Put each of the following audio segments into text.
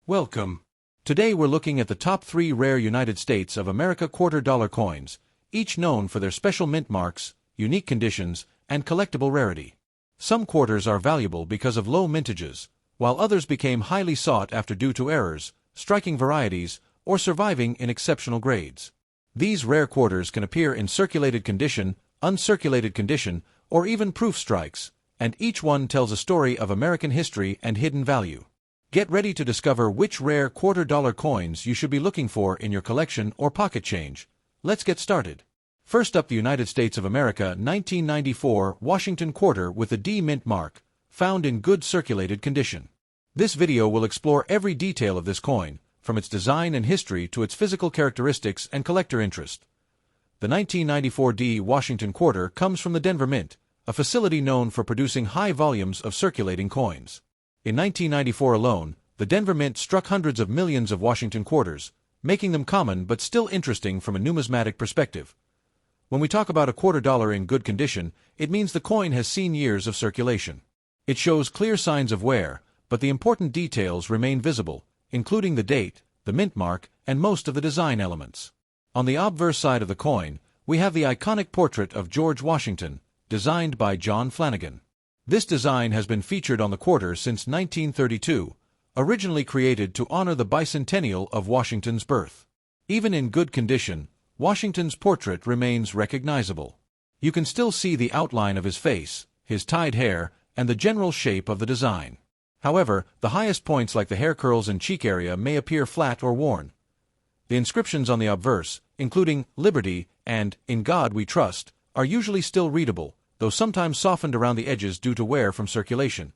Welcome. Today we're looking at the top 3 rare United States of America $quarter coins, each known for their special mint marks, unique conditions, and collectible rarity. Some quarters are valuable because of low mintages, while others became highly sought after due to errors, striking varieties, or surviving in exceptional grades. These rare quarters can appear in circulated condition, uncirculated condition, or even proof strikes, and each one tells a story of American history and hidden value. Get ready to discover which rare $quarter coins you should be looking for in your collection or pocket change. Let's get started. First up, the United States of America 1994 Washington quarter with a D mint mark, found in good circulated condition. This video will explore every detail of this coin, from its design and history to its physical characteristics and collector interest. The 1994 D Washington quarter comes from the Denver Mint, a facility known for producing high volumes of circulating coins. In 1994 alone, the Denver Mint struck hundreds of millions of Washington quarters, making them common but still interesting from a numismatic perspective. When we talk about a $quarter in good condition, it means the coin has seen years of circulation. It shows clear signs of wear, but the important details remain visible, including the date, the mint mark, and most of the design elements. On the obverse side of the coin, we have the iconic portrait of George Washington, designed by John Flanagan. This design has been featured on the quarter since 1932, originally created to honor the bicentennial of Washington's birth. Even in good condition, Washington's portrait remains recognizable. You can still see the outline of his face, his tied hair, and the general shape of the design. However, the highest points like the hair curls and cheek area may appear flat or worn. The inscriptions on the obverse, including "Liberty" and "In God We Trust," are usually still readable, though sometimes softened around the edges due to wear from circulation.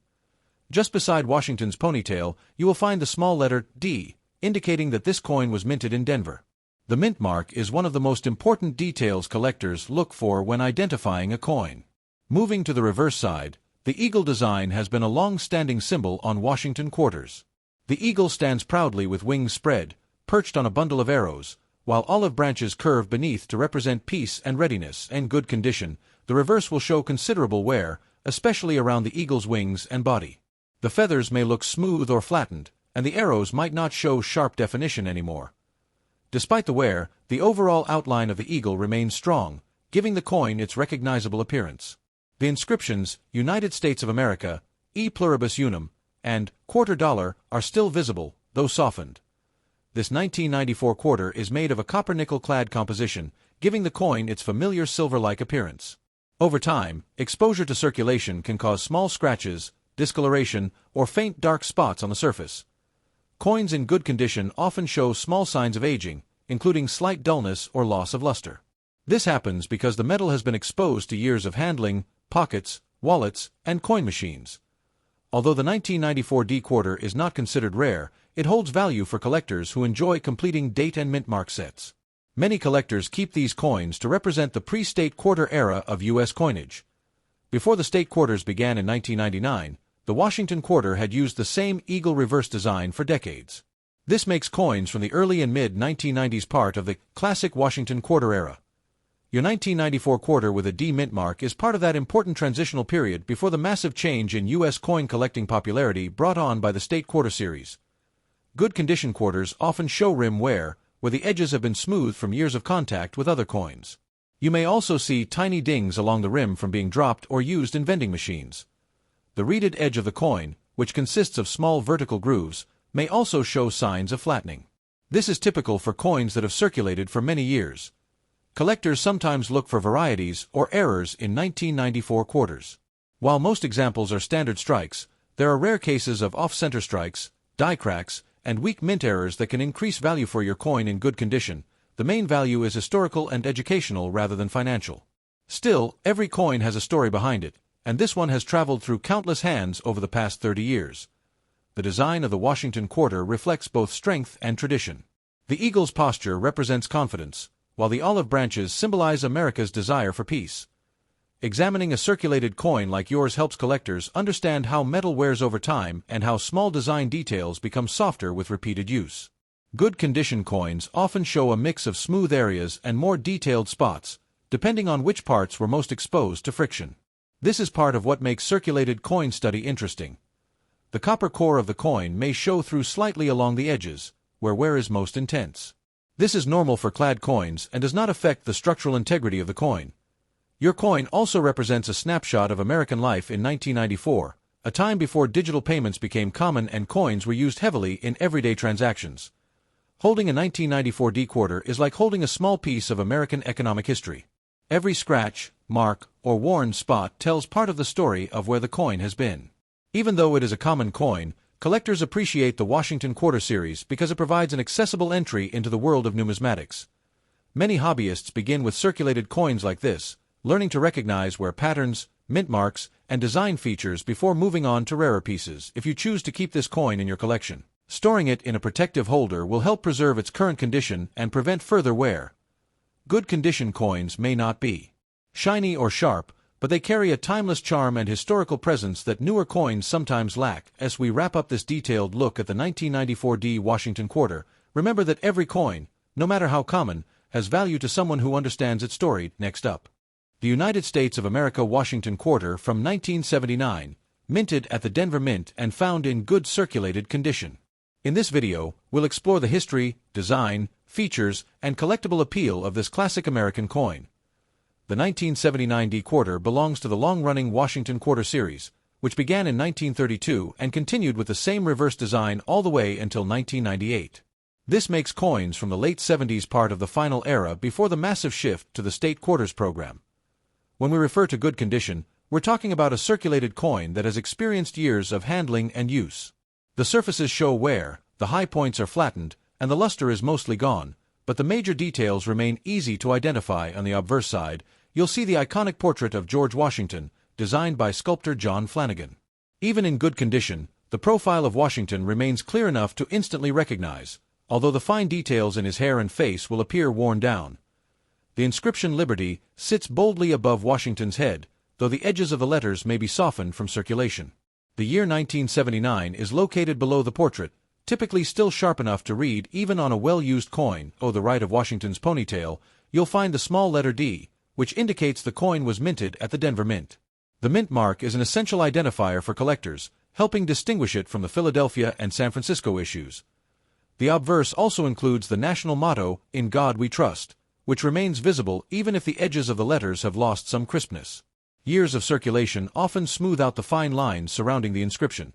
Just beside Washington's ponytail, you will find the small letter D, indicating that this coin was minted in Denver. The mint mark is one of the most important details collectors look for when identifying a coin. Moving to the reverse side, the eagle design has been a long-standing symbol on Washington quarters. The eagle stands proudly with wings spread, perched on a bundle of arrows, while olive branches curve beneath to represent peace and readiness. In good condition, the reverse will show considerable wear, especially around the eagle's wings and body. The feathers may look smooth or flattened, and the arrows might not show sharp definition anymore. Despite the wear, the overall outline of the eagle remains strong, giving the coin its recognizable appearance. The inscriptions, United States of America, E pluribus unum, and $quarter are still visible, though softened. This 1994 quarter is made of a copper-nickel-clad composition, giving the coin its familiar silver-like appearance. Over time, exposure to circulation can cause small scratches, discoloration, or faint dark spots on the surface. Coins in good condition often show small signs of aging, including slight dullness or loss of luster. This happens because the metal has been exposed to years of handling, pockets, wallets, and coin machines. Although the 1994 D quarter is not considered rare, it holds value for collectors who enjoy completing date and mint mark sets. Many collectors keep these coins to represent the pre-state quarter era of U.S. coinage. Before the state quarters began in 1999, the Washington quarter had used the same eagle reverse design for decades. This makes coins from the early and mid-1990s part of the classic Washington quarter era. Your 1994 quarter with a D mint mark is part of that important transitional period before the massive change in U.S. coin collecting popularity brought on by the state quarter series. Good condition quarters often show rim wear, where the edges have been smoothed from years of contact with other coins. You may also see tiny dings along the rim from being dropped or used in vending machines. The reeded edge of the coin, which consists of small vertical grooves, may also show signs of flattening. This is typical for coins that have circulated for many years. Collectors sometimes look for varieties or errors in 1994 quarters. While most examples are standard strikes, there are rare cases of off-center strikes, die cracks, and weak mint errors that can increase value for your coin in good condition. The main value is historical and educational rather than financial. Still, every coin has a story behind it, and this one has traveled through countless hands over the past 30 years. The design of the Washington quarter reflects both strength and tradition. The eagle's posture represents confidence, while the olive branches symbolize America's desire for peace. Examining a circulated coin like yours helps collectors understand how metal wears over time and how small design details become softer with repeated use. Good condition coins often show a mix of smooth areas and more detailed spots, depending on which parts were most exposed to friction. This is part of what makes circulated coin study interesting. The copper core of the coin may show through slightly along the edges, where wear is most intense. This is normal for clad coins and does not affect the structural integrity of the coin. Your coin also represents a snapshot of American life in 1994, a time before digital payments became common and coins were used heavily in everyday transactions. Holding a 1994 D quarter is like holding a small piece of American economic history. Every scratch, mark, or worn spot tells part of the story of where the coin has been. Even though it is a common coin, collectors appreciate the Washington Quarter series because it provides an accessible entry into the world of numismatics. Many hobbyists begin with circulated coins like this, learning to recognize wear patterns, mint marks, and design features before moving on to rarer pieces. If you choose to keep this coin in your collection, storing it in a protective holder will help preserve its current condition and prevent further wear. Good condition coins may not be shiny or sharp, but they carry a timeless charm and historical presence that newer coins sometimes lack. As we wrap up this detailed look at the 1994 D Washington Quarter, remember that every coin, no matter how common, has value to someone who understands its story. Next up, the United States of America Washington Quarter from 1979, minted at the Denver Mint and found in good circulated condition. In this video, we'll explore the history, design, features, and collectible appeal of this classic American coin. The 1979 D quarter belongs to the long-running Washington Quarter series, which began in 1932 and continued with the same reverse design all the way until 1998. This makes coins from the late 70s part of the final era before the massive shift to the state quarters program. When we refer to good condition, we're talking about a circulated coin that has experienced years of handling and use. The surfaces show wear, the high points are flattened, and the luster is mostly gone, but the major details remain easy to identify. On the obverse side, you'll see the iconic portrait of George Washington, designed by sculptor John Flanagan. Even in good condition, the profile of Washington remains clear enough to instantly recognize, although the fine details in his hair and face will appear worn down. The inscription Liberty sits boldly above Washington's head, though the edges of the letters may be softened from circulation. The year 1979 is located below the portrait, typically still sharp enough to read even on a well-used coin. To the right of Washington's ponytail, you'll find the small letter D, which indicates the coin was minted at the Denver Mint. The mint mark is an essential identifier for collectors, helping distinguish it from the Philadelphia and San Francisco issues. The obverse also includes the national motto, "In God We Trust," which remains visible even if the edges of the letters have lost some crispness. Years of circulation often smooth out the fine lines surrounding the inscription.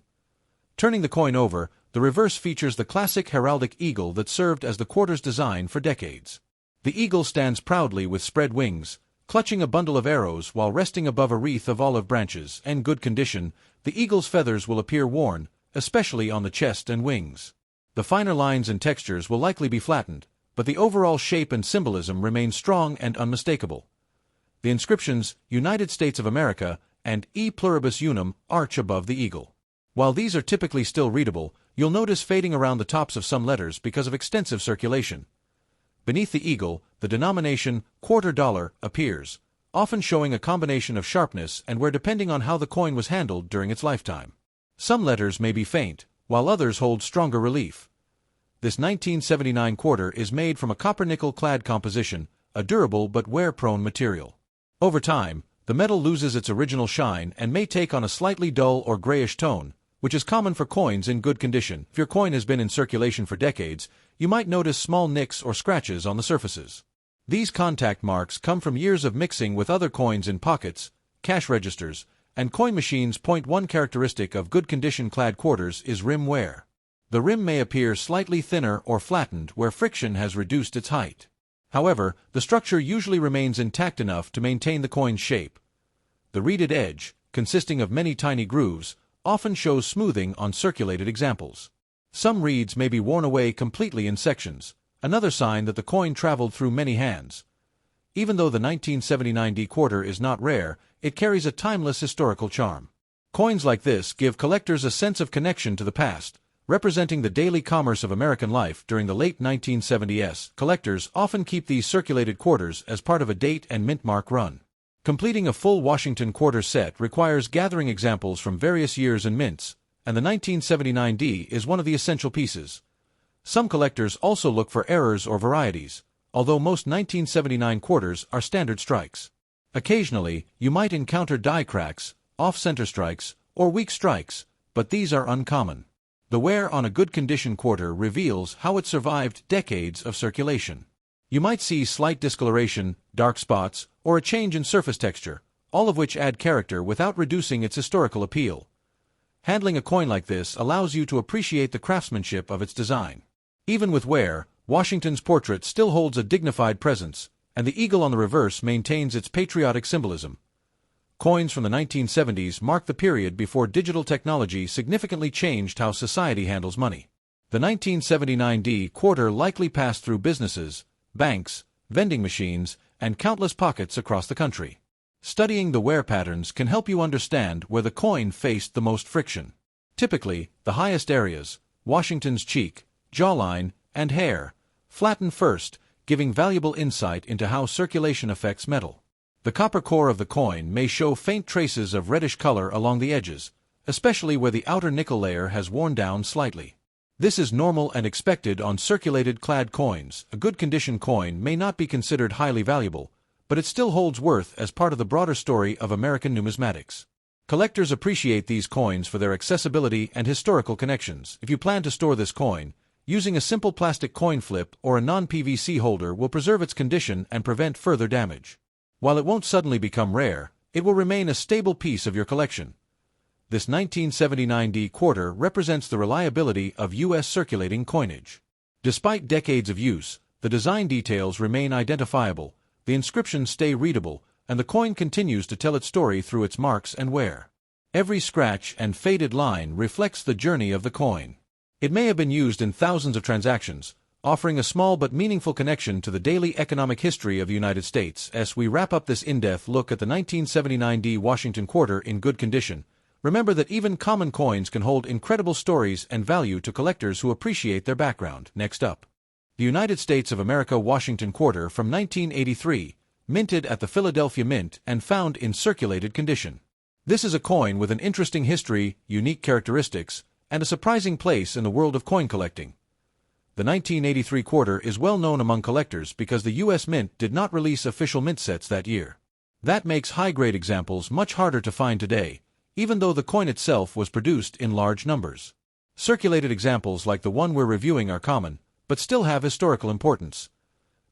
Turning the coin over, the reverse features the classic heraldic eagle that served as the quarter's design for decades. The eagle stands proudly with spread wings, clutching a bundle of arrows while resting above a wreath of olive branches. In good condition, the eagle's feathers will appear worn, especially on the chest and wings. The finer lines and textures will likely be flattened, but the overall shape and symbolism remain strong and unmistakable. The inscriptions, United States of America, and E Pluribus Unum, arch above the eagle. While these are typically still readable, you'll notice fading around the tops of some letters because of extensive circulation. Beneath the eagle, the denomination quarter dollar appears, often showing a combination of sharpness and wear depending on how the coin was handled during its lifetime. Some letters may be faint, while others hold stronger relief. This 1979 quarter is made from a copper-nickel clad composition, a durable but wear-prone material. Over time, the metal loses its original shine and may take on a slightly dull or grayish tone, which is common for coins in good condition. If your coin has been in circulation for decades, you might notice small nicks or scratches on the surfaces. These contact marks come from years of mixing with other coins in pockets, cash registers, and coin machines. One characteristic of good condition clad quarters is rim wear. The rim may appear slightly thinner or flattened where friction has reduced its height. However, the structure usually remains intact enough to maintain the coin's shape. The reeded edge, consisting of many tiny grooves, often shows smoothing on circulated examples. Some reeds may be worn away completely in sections, another sign that the coin traveled through many hands. Even though the 1979 D quarter is not rare, it carries a timeless historical charm. Coins like this give collectors a sense of connection to the past, representing the daily commerce of American life during the late 1970s. Collectors often keep these circulated quarters as part of a date and mint mark run. Completing a full Washington quarter set requires gathering examples from various years and mints, and the 1979 D is one of the essential pieces. Some collectors also look for errors or varieties, although most 1979 quarters are standard strikes. Occasionally, you might encounter die cracks, off-center strikes, or weak strikes, but these are uncommon. The wear on a good condition quarter reveals how it survived decades of circulation. You might see slight discoloration, dark spots, or a change in surface texture, all of which add character without reducing its historical appeal. Handling a coin like this allows you to appreciate the craftsmanship of its design. Even with wear, Washington's portrait still holds a dignified presence, and the eagle on the reverse maintains its patriotic symbolism. Coins from the 1970s mark the period before digital technology significantly changed how society handles money. The 1979 D quarter likely passed through businesses, banks, vending machines, and countless pockets across the country. Studying the wear patterns can help you understand where the coin faced the most friction. Typically, the highest areas, Washington's cheek, jawline, and hair, flatten first, giving valuable insight into how circulation affects metal. The copper core of the coin may show faint traces of reddish color along the edges, especially where the outer nickel layer has worn down slightly. This is normal and expected on circulated clad coins. A good condition coin may not be considered highly valuable, but it still holds worth as part of the broader story of American numismatics. Collectors appreciate these coins for their accessibility and historical connections. If you plan to store this coin, using a simple plastic coin flip or a non-PVC holder will preserve its condition and prevent further damage. While it won't suddenly become rare, it will remain a stable piece of your collection. This 1979 D quarter represents the reliability of U.S. circulating coinage. Despite decades of use, the design details remain identifiable, the inscriptions stay readable, and the coin continues to tell its story through its marks and wear. Every scratch and faded line reflects the journey of the coin. It may have been used in thousands of transactions, offering a small but meaningful connection to the daily economic history of the United States. As we wrap up this in-depth look at the 1979 D Washington quarter in good condition, remember that even common coins can hold incredible stories and value to collectors who appreciate their background. Next up, the United States of America Washington quarter from 1983, minted at the Philadelphia Mint and found in circulated condition. This is a coin with an interesting history, unique characteristics, and a surprising place in the world of coin collecting. The 1983 quarter is well known among collectors because the U.S. Mint did not release official mint sets that year. That makes high-grade examples much harder to find today, even though the coin itself was produced in large numbers. Circulated examples like the one we're reviewing are common, but still have historical importance.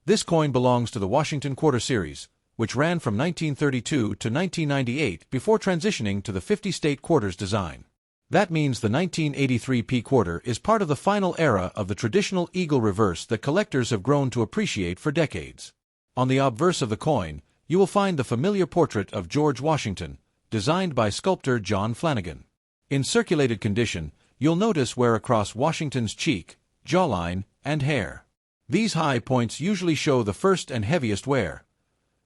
This coin belongs to the Washington Quarter series, which ran from 1932 to 1998 before transitioning to the 50-state quarters design. That means the 1983 P quarter is part of the final era of the traditional eagle reverse that collectors have grown to appreciate for decades. On the obverse of the coin, you will find the familiar portrait of George Washington, designed by sculptor John Flanagan. In circulated condition, you'll notice wear across Washington's cheek, jawline, and hair. These high points usually show the first and heaviest wear.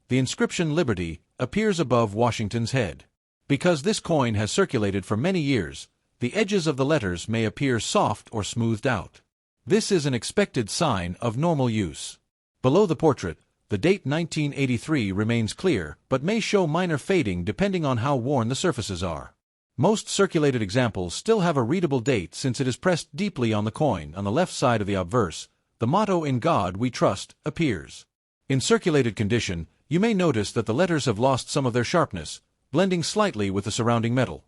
The inscription Liberty appears above Washington's head. Because this coin has circulated for many years, the edges of the letters may appear soft or smoothed out. This is an expected sign of normal use. Below the portrait, the date 1983 remains clear but may show minor fading depending on how worn the surfaces are. Most circulated examples still have a readable date since it is pressed deeply on the coin. On the left side of the obverse, the motto "In God We Trust" appears. In circulated condition, you may notice that the letters have lost some of their sharpness, blending slightly with the surrounding metal.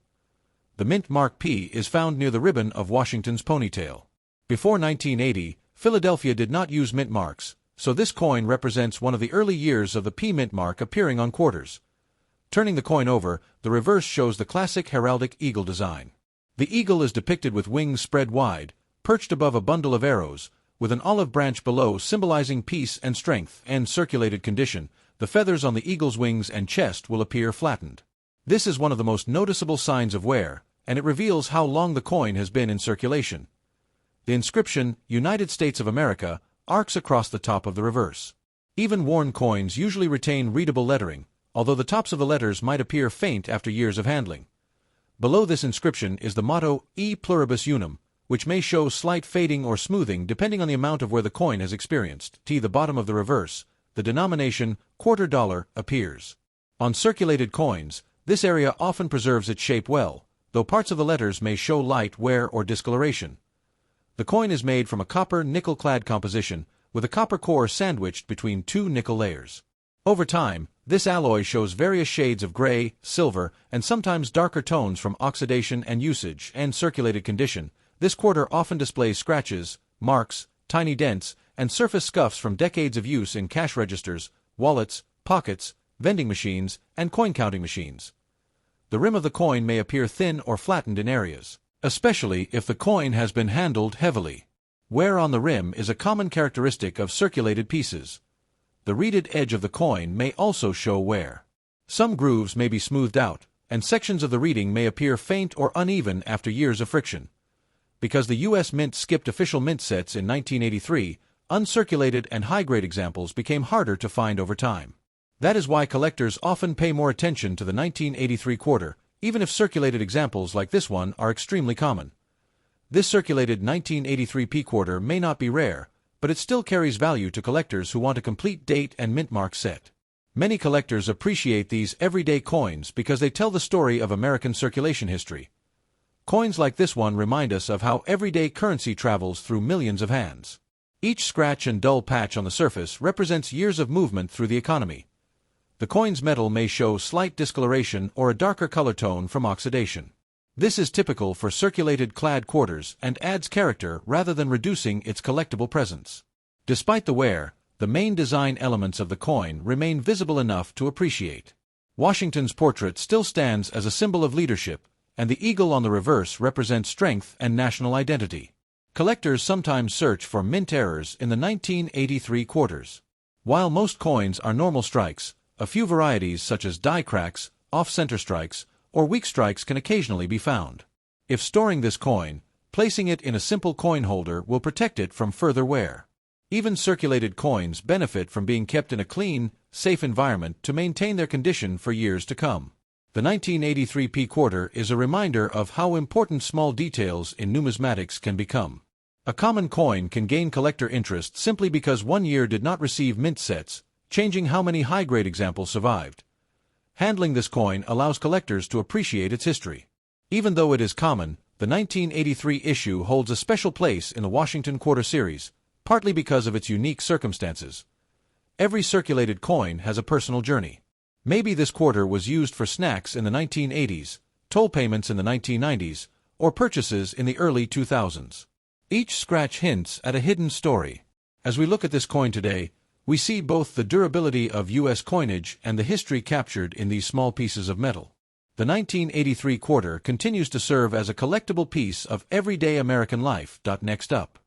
The mint mark P is found near the ribbon of Washington's ponytail. Before 1980, Philadelphia did not use mint marks, so this coin represents one of the early years of the P mint mark appearing on quarters. Turning the coin over, the reverse shows the classic heraldic eagle design. The eagle is depicted with wings spread wide, perched above a bundle of arrows, with an olive branch below symbolizing peace and strength. In circulated condition, the feathers on the eagle's wings and chest will appear flattened. This is one of the most noticeable signs of wear, and it reveals how long the coin has been in circulation. The inscription, United States of America, arcs across the top of the reverse. Even worn coins usually retain readable lettering, although the tops of the letters might appear faint after years of handling. Below this inscription is the motto, E pluribus unum, which may show slight fading or smoothing depending on the amount of where the coin has experienced. T the bottom of the reverse, the denomination, quarter dollar, appears. On circulated coins, this area often preserves its shape well, though parts of the letters may show light wear or discoloration. The coin is made from a copper nickel-clad composition, with a copper core sandwiched between two nickel layers. Over time, This alloy shows various shades of gray, silver, and sometimes darker tones from oxidation and usage and circulated condition. This quarter often displays scratches, marks, tiny dents, and surface scuffs from decades of use in cash registers, wallets, pockets, vending machines, and coin-counting machines. The rim of the coin may appear thin or flattened in areas, especially if the coin has been handled heavily. Wear on the rim is a common characteristic of circulated pieces. The reeded edge of the coin may also show wear. Some grooves may be smoothed out, and sections of the reeding may appear faint or uneven after years of friction. Because the U.S. Mint skipped official mint sets in 1983, uncirculated and high-grade examples became harder to find over time. That is why collectors often pay more attention to the 1983 quarter, even if circulated examples like this one are extremely common. This circulated 1983 P quarter may not be rare, but it still carries value to collectors who want a complete date and mint mark set. Many collectors appreciate these everyday coins because they tell the story of American circulation history. Coins like this one remind us of how everyday currency travels through millions of hands. Each scratch and dull patch on the surface represents years of movement through the economy. The coin's metal may show slight discoloration or a darker color tone from oxidation. This is typical for circulated clad quarters and adds character rather than reducing its collectible presence. Despite the wear, the main design elements of the coin remain visible enough to appreciate. Washington's portrait still stands as a symbol of leadership, and the eagle on the reverse represents strength and national identity. Collectors sometimes search for mint errors in the 1983 quarters. While most coins are normal strikes, a few varieties such as die cracks, off-center strikes, or weak strikes can occasionally be found. If storing this coin, placing it in a simple coin holder will protect it from further wear. Even circulated coins benefit from being kept in a clean, safe environment to maintain their condition for years to come. The 1983 P quarter is a reminder of how important small details in numismatics can become. A common coin can gain collector interest simply because one year did not receive mint sets, changing how many high-grade examples survived. Handling this coin allows collectors to appreciate its history. Even though it is common, the 1983 issue holds a special place in the Washington Quarter series, partly because of its unique circumstances. Every circulated coin has a personal journey. Maybe this quarter was used for snacks in the 1980s, toll payments in the 1990s, or purchases in the early 2000s. Each scratch hints at a hidden story. As we look at this coin today, we see both the durability of U.S. coinage and the history captured in these small pieces of metal. The 1983 quarter continues to serve as a collectible piece of everyday American life. Next up,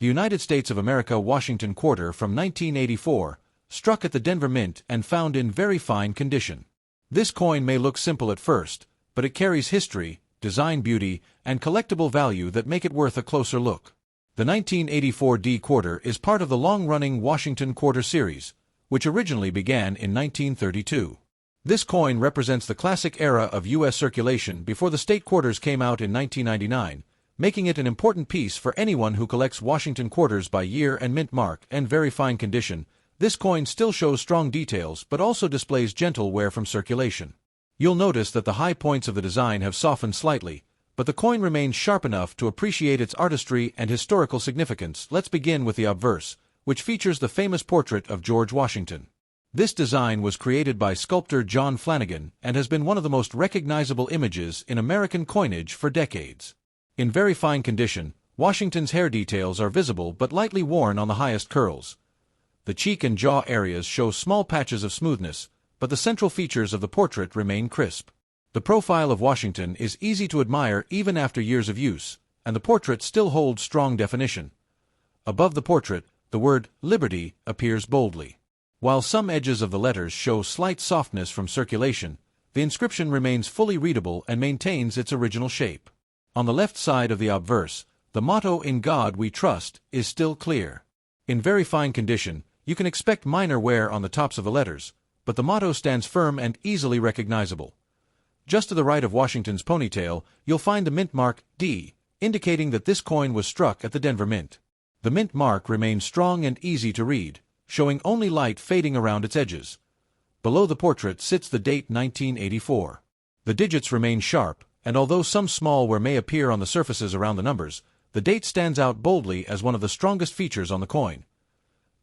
the United States of America Washington quarter from 1984, struck at the Denver Mint and found in very fine condition. This coin may look simple at first, but it carries history, design beauty, and collectible value that make it worth a closer look. The 1984 D quarter is part of the long-running Washington Quarter series, which originally began in 1932. This coin represents the classic era of U.S. circulation before the state quarters came out in 1999, making it an important piece for anyone who collects Washington quarters by year and mint mark and very fine condition. This coin still shows strong details but also displays gentle wear from circulation. You'll notice that the high points of the design have softened slightly, but the coin remains sharp enough to appreciate its artistry and historical significance. Let's begin with the obverse, which features the famous portrait of George Washington. This design was created by sculptor John Flanagan and has been one of the most recognizable images in American coinage for decades. In very fine condition, Washington's hair details are visible but lightly worn on the highest curls. The cheek and jaw areas show small patches of smoothness, but the central features of the portrait remain crisp. The profile of Washington is easy to admire even after years of use, and the portrait still holds strong definition. Above the portrait, the word Liberty appears boldly. While some edges of the letters show slight softness from circulation, the inscription remains fully readable and maintains its original shape. On the left side of the obverse, the motto "In God We Trust" is still clear. In very fine condition, you can expect minor wear on the tops of the letters, but the motto stands firm and easily recognizable. Just to the right of Washington's ponytail, you'll find the mint mark D, indicating that this coin was struck at the Denver Mint. The mint mark remains strong and easy to read, showing only light fading around its edges. Below the portrait sits the date 1984. The digits remain sharp, and although some small wear may appear on the surfaces around the numbers, the date stands out boldly as one of the strongest features on the coin.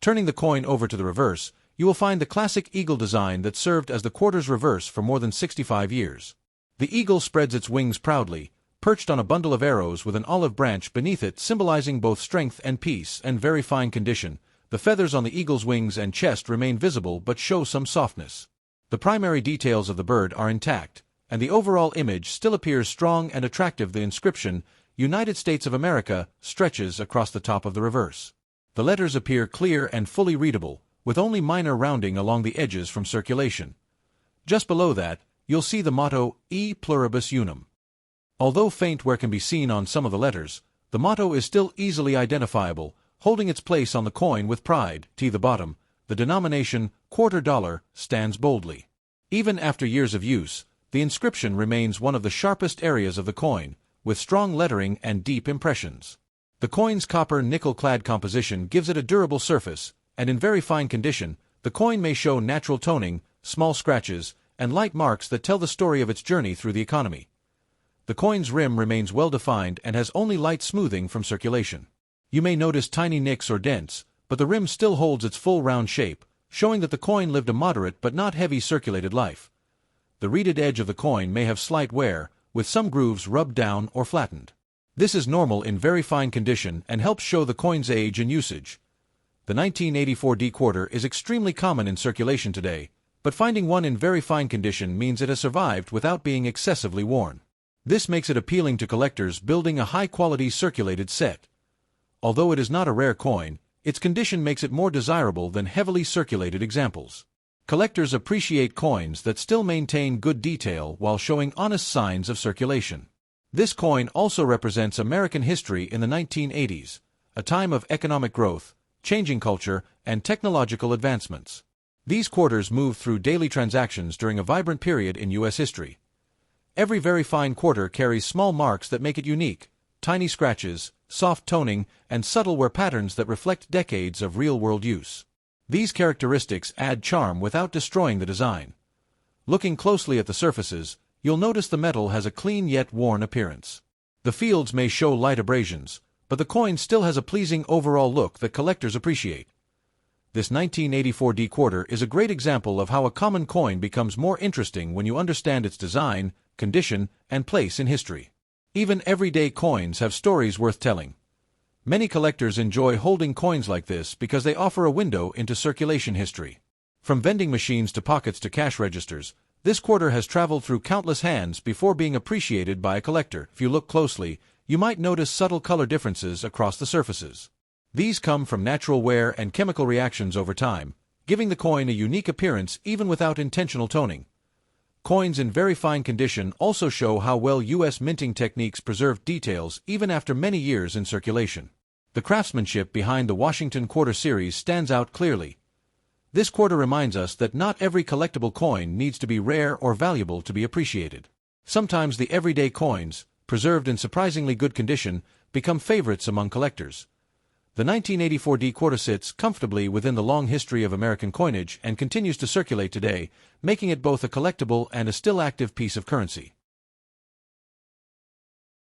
Turning the coin over to the reverse, you will find the classic eagle design that served as the quarter's reverse for more than 65 years. The eagle spreads its wings proudly, perched on a bundle of arrows with an olive branch beneath it symbolizing both strength and peace and very fine condition. The feathers on the eagle's wings and chest remain visible but show some softness. The primary details of the bird are intact, and the overall image still appears strong and attractive. The inscription, United States of America, stretches across the top of the reverse. The letters appear clear and fully readable, with only minor rounding along the edges from circulation. Just below that, you'll see the motto, E pluribus unum. Although faint where can be seen on some of the letters, the motto is still easily identifiable, holding its place on the coin with pride. T the bottom, the denomination, quarter dollar, stands boldly. Even after years of use, the inscription remains one of the sharpest areas of the coin, with strong lettering and deep impressions. The coin's copper nickel-clad composition gives it a durable surface, and in very fine condition, the coin may show natural toning, small scratches, and light marks that tell the story of its journey through the economy. The coin's rim remains well-defined and has only light smoothing from circulation. You may notice tiny nicks or dents, but the rim still holds its full round shape, showing that the coin lived a moderate but not heavy circulated life. The reeded edge of the coin may have slight wear, with some grooves rubbed down or flattened. This is normal in very fine condition and helps show the coin's age and usage. The 1984 D quarter is extremely common in circulation today, but finding one in very fine condition means it has survived without being excessively worn. This makes it appealing to collectors building a high-quality circulated set. Although it is not a rare coin, its condition makes it more desirable than heavily circulated examples. Collectors appreciate coins that still maintain good detail while showing honest signs of circulation. This coin also represents American history in the 1980s, a time of economic growth, changing culture, and technological advancements. These quarters moved through daily transactions during a vibrant period in U.S. history. Every very fine quarter carries small marks that make it unique, tiny scratches, soft toning, and subtle wear patterns that reflect decades of real-world use. These characteristics add charm without destroying the design. Looking closely at the surfaces, you'll notice the metal has a clean yet worn appearance. The fields may show light abrasions, but the coin still has a pleasing overall look that collectors appreciate. This 1984 D quarter is a great example of how a common coin becomes more interesting when you understand its design, condition, and place in history. Even everyday coins have stories worth telling. Many collectors enjoy holding coins like this because they offer a window into circulation history. From vending machines to pockets to cash registers, this quarter has traveled through countless hands before being appreciated by a collector. If you look closely, you might notice subtle color differences across the surfaces. These come from natural wear and chemical reactions over time, giving the coin a unique appearance even without intentional toning. Coins in very fine condition also show how well U.S. minting techniques preserve details even after many years in circulation. The craftsmanship behind the Washington Quarter series stands out clearly. This quarter reminds us that not every collectible coin needs to be rare or valuable to be appreciated. Sometimes the everyday coins, preserved in surprisingly good condition, become favorites among collectors. The 1984 D quarter sits comfortably within the long history of American coinage and continues to circulate today, making it both a collectible and a still active piece of currency.